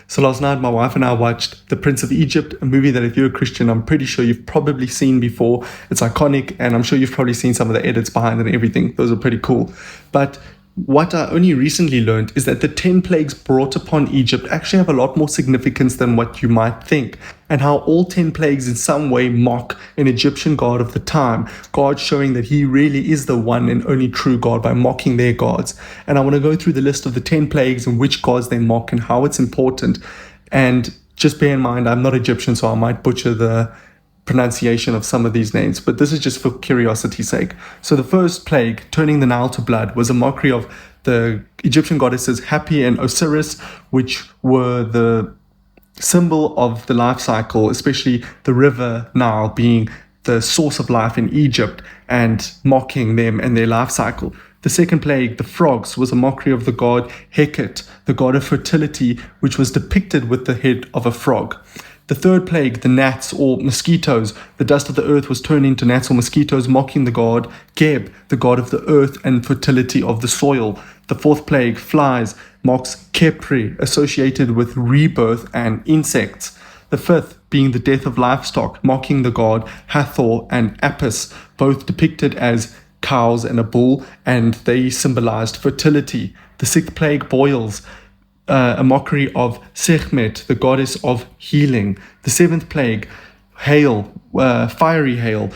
So last night, my wife and I watched The Prince of Egypt, a movie that if you're a Christian, I'm pretty sure you've probably seen before. It's iconic, and I'm sure you've probably seen some of the edits behind it and everything. Those are pretty cool. But what I only recently learned is that the 10 plagues brought upon Egypt actually have a lot more significance than what you might think, and how all 10 plagues in some way mock an Egyptian god of the time, God showing that he really is the one and only true God by mocking their gods. And I want to go through the list of the 10 plagues and which gods they mock and how it's important. And just bear in mind, I'm not Egyptian, so I might butcher the pronunciation of some of these names, but this is just for curiosity's sake. So the first plague, turning the Nile to blood, was a mockery of the Egyptian goddesses Hapi and Osiris, which were the symbol of the life cycle, especially the river Nile being the source of life in Egypt, and mocking them and their life cycle. The second plague, the frogs, was a mockery of the god Heket, the god of fertility, which was depicted with the head of a frog. The third plague, the gnats or mosquitoes, the dust of the earth was turned into gnats or mosquitoes, mocking the god Geb, the god of the earth and fertility of the soil. The fourth plague, flies, mocks Khepri, associated with rebirth and insects. The fifth being the death of livestock, mocking the god Hathor and Apis, both depicted as cows and a bull, and they symbolized fertility. The sixth plague, boils, a mockery of Sekhmet, the goddess of healing. The seventh plague, hail, fiery hail,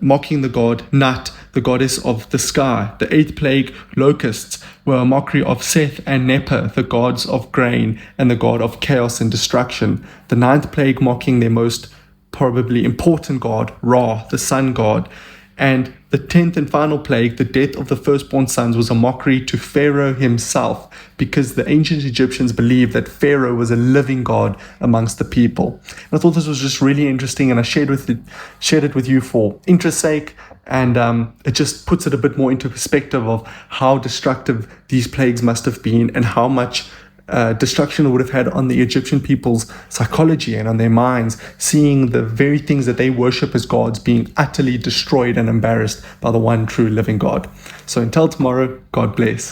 mocking the god Nut, the goddess of the sky. The eighth plague, locusts, were a mockery of Seth and Neper, the gods of grain and the god of chaos and destruction. The ninth plague, mocking their most probably important god, Ra, the sun god. And the 10th and final plague, the death of the firstborn sons, was a mockery to Pharaoh himself, because the ancient Egyptians believed that Pharaoh was a living god amongst the people. And I thought this was just really interesting, and I shared it with you for interest's sake, and it just puts it a bit more into perspective of how destructive these plagues must have been, and how much destruction it would have had on the Egyptian people's psychology and on their minds, seeing the very things that they worship as gods being utterly destroyed and embarrassed by the one true living God. So until tomorrow, God bless.